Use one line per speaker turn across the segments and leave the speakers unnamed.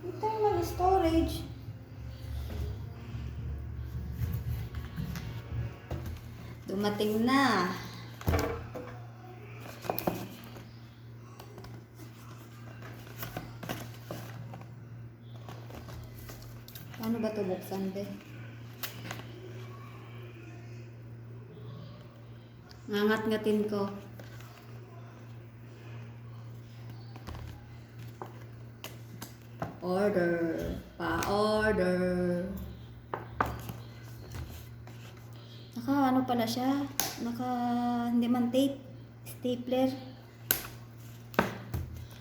Internal storage. Dumating na. Ano ba ito buksan, be? Ngangat-ngatin ko. Order. Pa-order. Ano pala siya? Hindi man tape. Stapler.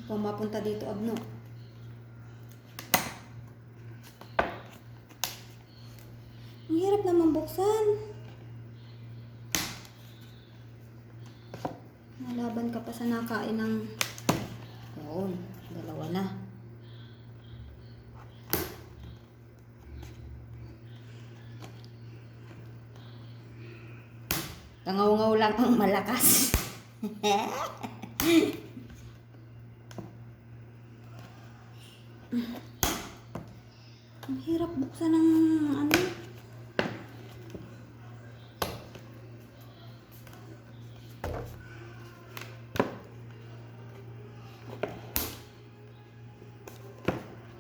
Kung mapunta dito, abno. Ang hirap naman buksan. Nalaban ka pa sa nakain ng... Yun, dalawa na. Tangaw-ngaw lang ang malakas. Ang hirap buksan ng ano.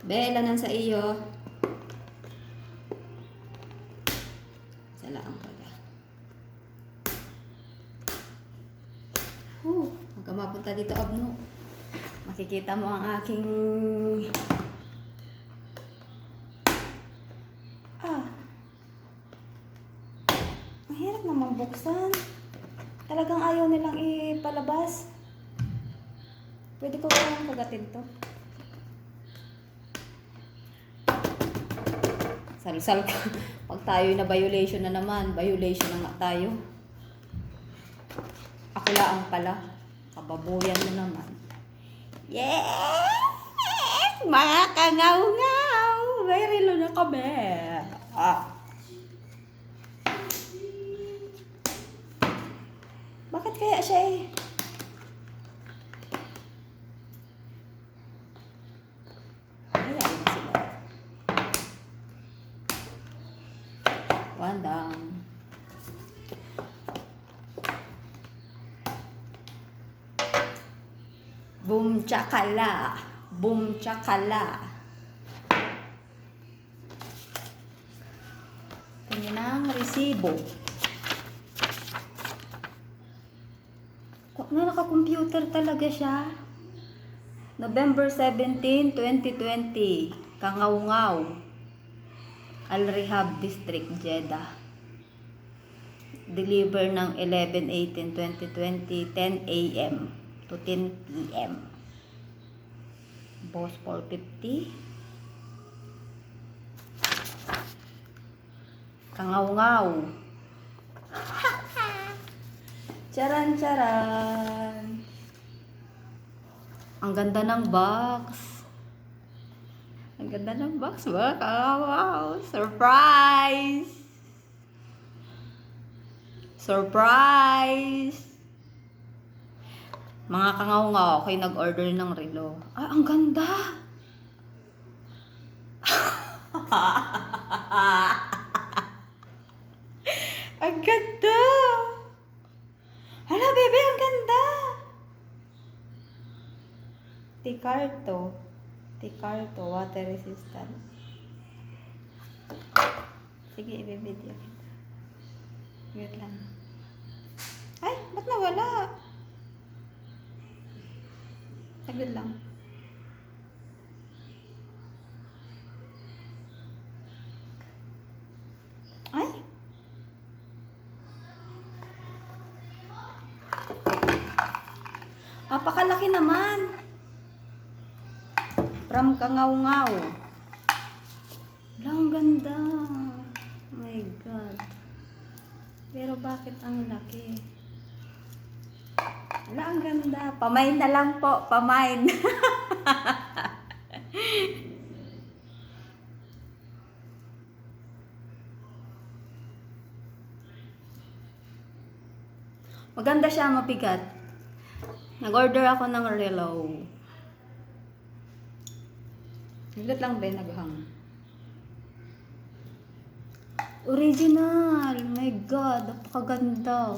Bella, nan sa iyo. Salaan pala. Huwag ka mapunta dito, abno. Makikita mo ang aking... Ang hirap namang buksan. Talagang ayaw nilang ipalabas. Pwede ko kayang kagatin to. Sal-sal ka. Pag tayo na violation na naman, violation na nga tayo. Ako lang pala. Kababuyan mo naman. Yes! Mga kangaw-ngaw! May relo na kami. Bakit kaya siya eh? Ayan na sila. One down. Boom chakala. Boom chakala. Tingnan ang resibo. Naka-computer talaga siya. November 17, 2020. Kangaw-ngaw. Al-Rehab District, Jeddah. Deliver ng 11/18/2020, 10 a.m. to 10 p.m. Boss 450. Kangaw-ngaw. Charan-charan. Ang ganda ng box. Ang ganda ng box ba? Wow! Surprise! Surprise! Mga kangaw-ngaw, ako'y nag-order ng relo. Ay, ang ganda! Ang ganda! Hala, bebe, ang ganda! Ticarto. Ticarto, water resistant. Sige, ibibidyo kita. Wait lang. Ay, ba't nawala? Saglit lang. Ay! Napakalaki naman. From kangaw-ngaw. Wala, ang ganda. Oh my God. Pero bakit ang laki? Wala, ang ganda. Pamain na lang po. Pamain. Maganda siya, mabigat. Nag-order ako ng relo. Higlat lang ba naghang? Original! My God! Napakaganda!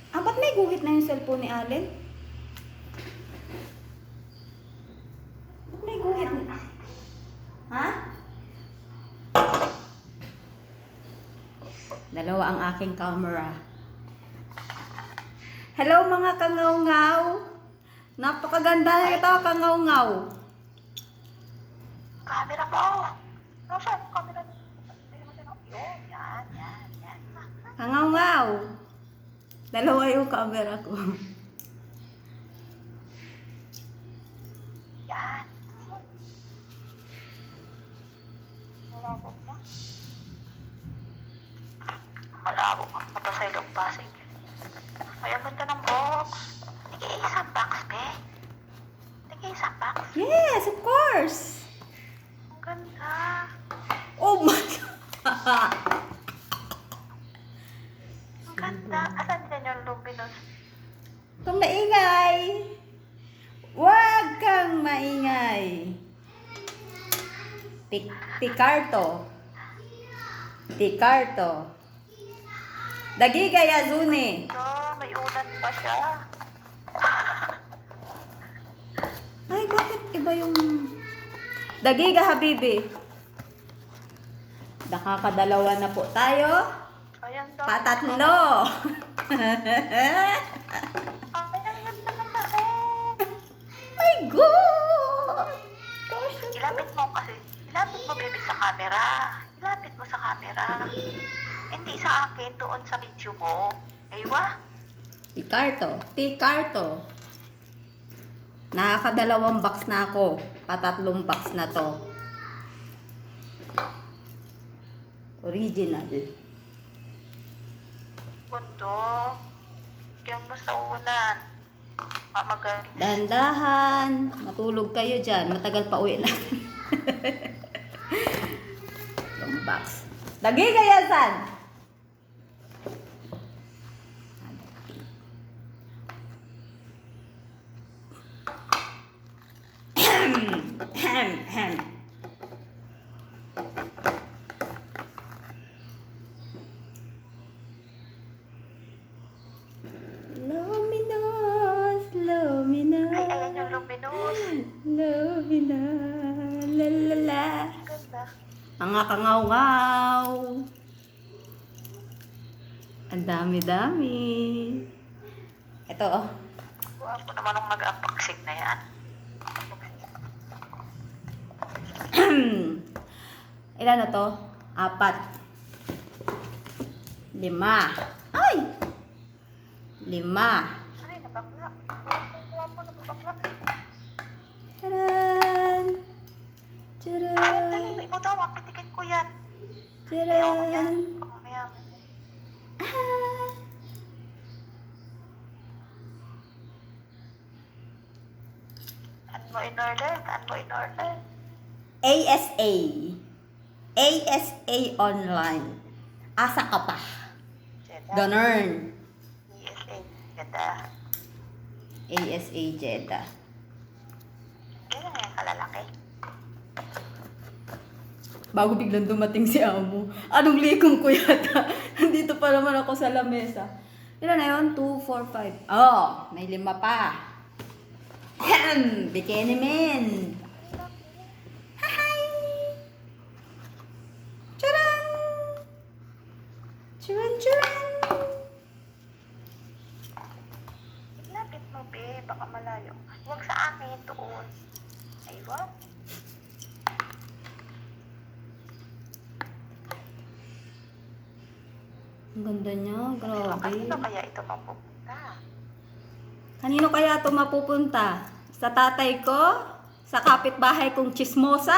Ah, ba't may guhit na yung cellphone ni Allen? Ba't may guhit na? Ha? Dalawa ang aking camera. Hello mga kangaw-ngaw! Napakaganda na ito, kangaw-ngaw.
Camera mo! Nasaan yung camera? Yun, yan.
Kangaw-ngaw! Dalawa yung camera ko.
Yan. Malabo na. Malabo ka pa sa ilong Pasig. Ay, ang ganda ng box. Nag-iisang box, be. Nag-iisang box.
Yes, of course!
Ang ganda.
Oh my God!
Ang ganda. Asan din yung luminous?
Kung maingay! Huwag kang maingay! Tikarto. Tikarto. Dagiga Yazune.
Ito, may ulan pa siya.
Ay, bakit iba yung... Dagiga Habibi. Nakakadalawa na po tayo.
Ayan daw.
Patatlo.
Ay, ang ganda ng bakit.
My God! Gosh,
Ilapit mo kasi. Ilapit mo, baby, sa camera. Ilapit mo sa camera. Hindi sa akin, doon sa video mo. Aywa.
Tikarto. Tikarto. Nakakadalawang box na ako. Patatlong box na to. Original.
Mundo. Diyan mo sa ulan. Mamagaling.
Dahan-dahan. Matulog kayo dyan. Matagal pa uwi na. Yung box. Lagi kaya san? Luminous, luminous.
Ay, ayan yung luminous.
Luminous, la la la.
Ang ganda.
Mga kangaw-ngaw. Ang dami-dami. Ito oh.
Ako naman ang mag-unboxing na yan.
Ilan na to? 4. 5. Ay! 5.
Ay, nabakla. Nakuha mo, nabakla.
Taran!
Ay, dali,
Taran!
ikaw daw, pitikin ko yan. Ayaw mo yan.
Taran!
Mamaya.
Ah!
Taan mo in order, taan mo in order.
ASA. ASA online. Asa ka pa.
Jeddah.
Ganun.
ESA. Ganda.
ASA Jeddah.
Kailan nga yung kalalaki?
Bago biglang dumating si Amo. Anong likong ko yata? Nandito pa naman ako sa lamesa. Ilan na yun? 2, 4, 5. Oh, may 5 pa. Bikini men. Hi! Charan! Charan, charan!
Lapit mo, be. Baka malayo. Huwag sa akin, doon. Ay, what?
Ang ganda niya, grabe.
Kanino kaya ito mapupunta?
Kanino kaya ito mapupunta? Sa tatay ko? Sa kapitbahay kong chismosa?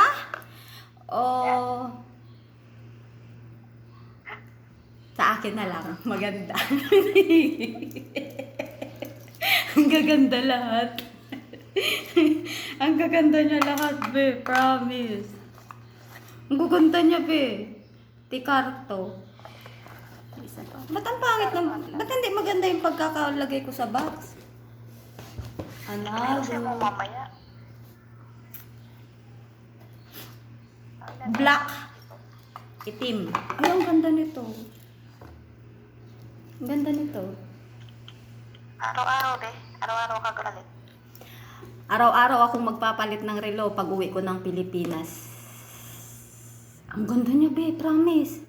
O sa akin na lang, maganda. Ang gaganda lahat. Ang gaganda niya lahat, be. Promise. Ang gaganda niya, be. Tikarto. Isa pa. Ba't ang pangit na? Ba't hindi maganda yung pagkakalagay ko sa box?
Ayusin mo
Another.
mamaya.
Black. Itim. Ay, ang ganda nito. Ang ganda nito.
Araw-araw, be. Araw-araw ka galit.
Araw-araw akong magpapalit ng relo pag uwi ko ng Pilipinas. Ang ganda niya, be. Promise.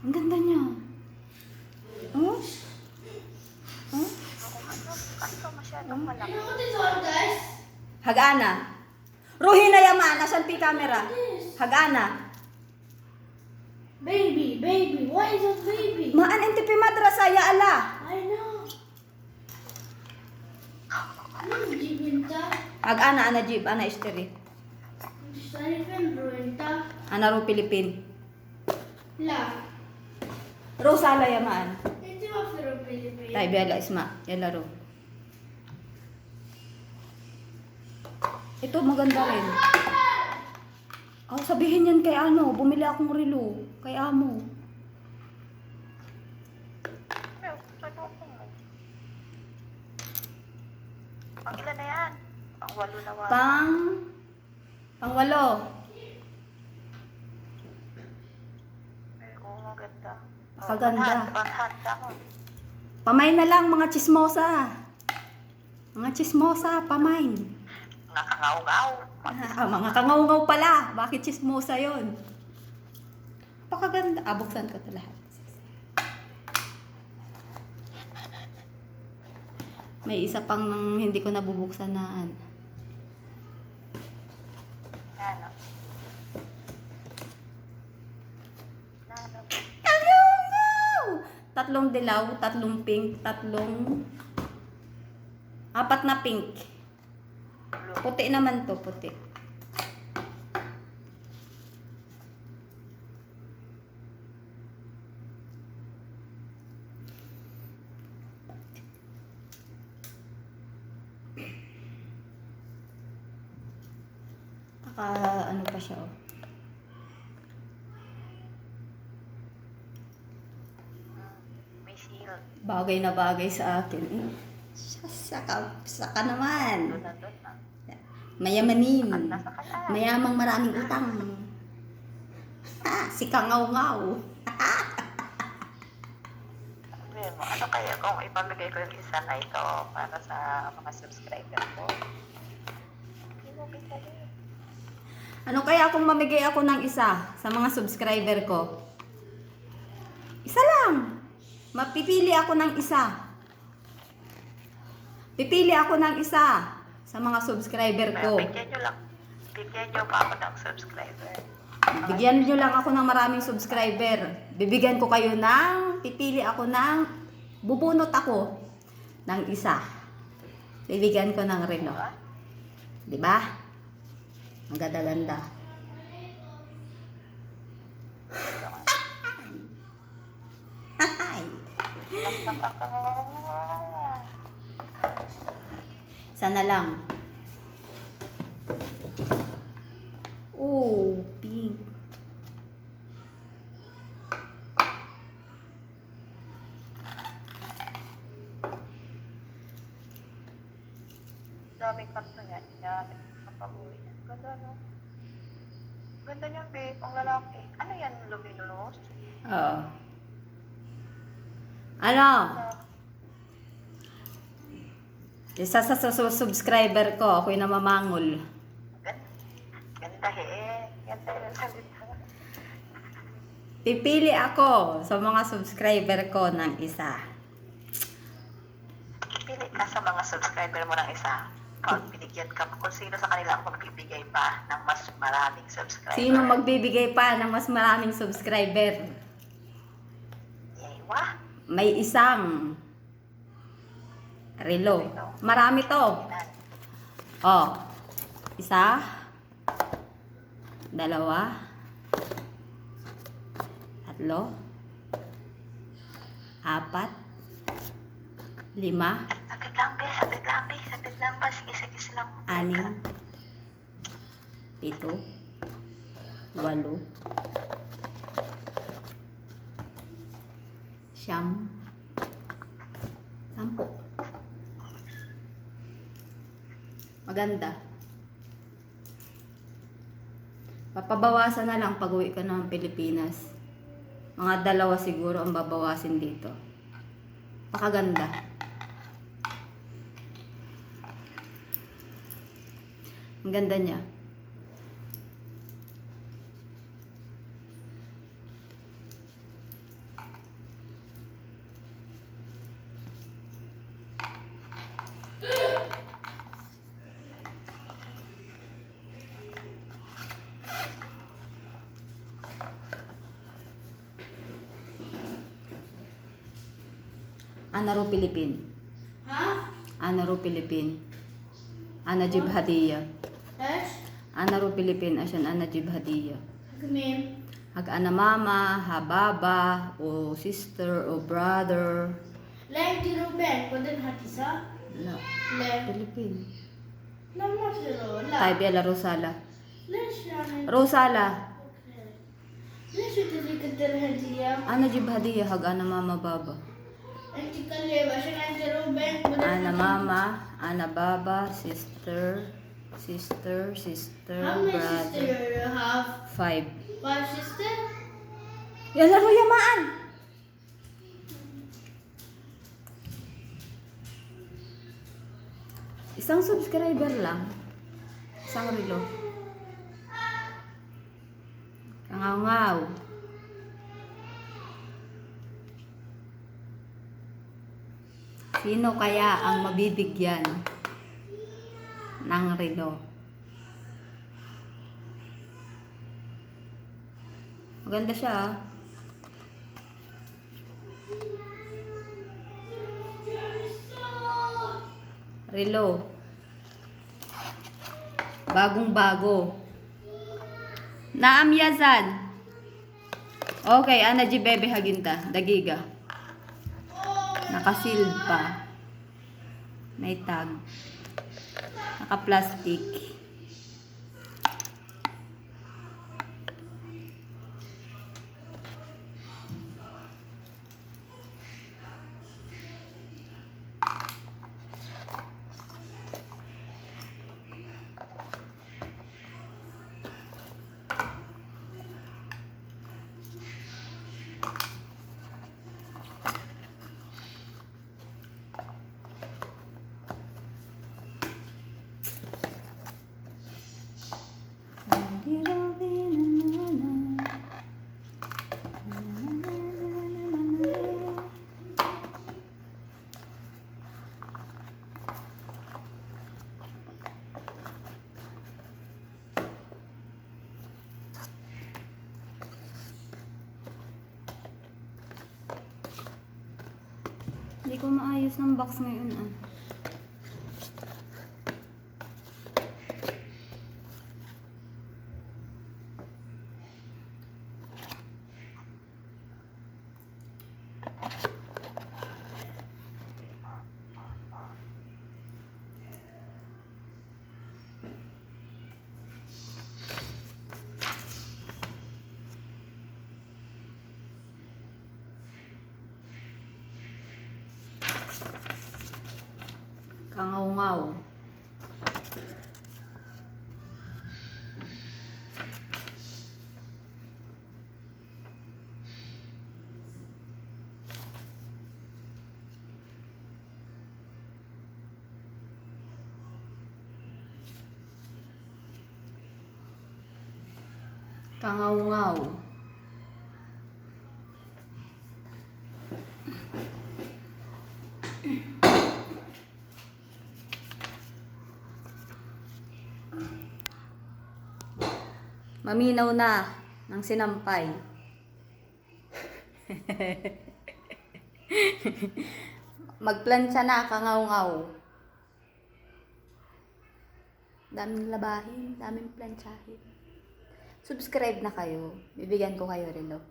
Ang ganda niya. Oh? Oh?
Kaso masyadong malaki.
Hagana. Ruhina Yaman. Nasaan pi camera? Hagana.
Baby, why is it baby?
Maan enti pi madrasa ya ala.
I know. Ano jibinta?
Hagana ana jib ana isteri.
Sari kan ruinta.
Ana ro Pilipin.
La.
Rosala Yaman.
Ito ba pero Pilipino?
Tay biala isma. Yala ro. Ito maganda rin. Oh, sabihin yan kay ano, bumili akong relo kay amo.
Pero, tulungan mo. Pang ilan na yan? Pang 8 na wala.
Pangwalo.
Ay, oo, maganda.
Pakaganda.
Panghanda mo.
Pamain na lang mga chismosa. Mga chismosa, pamain.
Nakangaw-ngaw.
Mga kangaw-ngaw pala. Bakit chismosa yon? Pakaganda. Buksan ko ito lahat. May isa pang hindi ko nabubuksan na ano.
Ano? Ano?
Kangaw-ngaw! 3 dilaw, 3 pink, 4 na pink. Puti naman to, puti. Ano pa siya, oh.
May seal.
Bagay na bagay sa akin. Eh. Saka naman.
Doon na.
Mayamanin.
Nasa kanya.
Mayamang maraming utang. Si Kangaw-ngaw.
Sabi mo, ano kaya kung ipamigay ko yung isa na ito para sa mga subscriber ko? Hindi mo bigay.
Ano kaya kung mamigay ako ng isa sa mga subscriber ko? Isa lang. Mapipili ako ng isa. Pipili ako ng isa sa mga subscriber ko.
Bigyan nyo lang. Bigyan nyo pa ako ng subscriber.
Bigyan nyo lang ako ng maraming subscriber. Bibigyan ko kayo pipili ako bubunot ako ng isa. Bibigyan ko ng relo. Di ba? Ang ganda-ganda. Ay. Sana lang. Oh, pink.
Daming karto yan. Yan. Kapabuhay yan. Ganda, no? Ganda niya, babe. Ang lalaki. Ano yan? Luminous?
Oo. Ano? Isa sa subscriber ko, ako'y namamangol.
Ganda eh. Ganda yung salita.
Pipili ako sa mga subscriber ko ng isa.
Pili ka sa mga subscriber mo ng isa. Pag binigyan ka, kung sino sa kanila ang magbibigay pa ng mas maraming subscriber.
Sino magbibigay pa ng mas maraming subscriber?
Wah!
May isang relo. Marami to. Oh. Isa, dalawa, tatlo, apat, lima,
Saglit lang, be. Saglit lang, be. Saglit lang ba? Sige, sige lang.
anim, pito, walo, siyam, sampo. Maganda. Papabawasan na lang pag uwi ka ng Pilipinas. Mga 2 siguro ang babawasin dito. Pakaganda. Ang ganda niya. Anaro Philippine.
Ha?
Anaro Philippine. Ana Jib Hadiya.
Yes?
Anaro Philippine. Asyan Ana Jib Hadiya.
Kami.
Hag ana mama, ha baba, o sister, o brother.
Lain di Ruben. Pwede hati sa?
La,
Lain.
Philippine.
Lama sila. La.
Tayo Bella Rosala.
Lain siya.
Rosala.
Lain siya titikitirhan siya.
Ana Jib Hadiya. Hag ana mama baba.
Ang tikaliwa siya nga si Ruben.
Ana mama, ana baba, sister, sister,
How many
brother.
sister you have?
5.
5 sister?
Yan laro yamaan. Isang subscriber lang. Isang relo. Kangaw-ngaw. Sino kaya ang mabibigyan ng relo? Maganda siya ah. Relo. Bagong-bago. Naamyazan. Okay, ana ji bebe haginta. Dagiga. Nakasealed pa. May tag. Naka-plastic. Hindi ko maayos ng box ngayon ah. Kangaw-ngaw. Kangaw-ngaw. Maminaw na ng sinampay. Magplansya na, kangaw-ngaw. Daming labahin, daming plantsahin. Subscribe na kayo. Bibigyan ko kayo relo.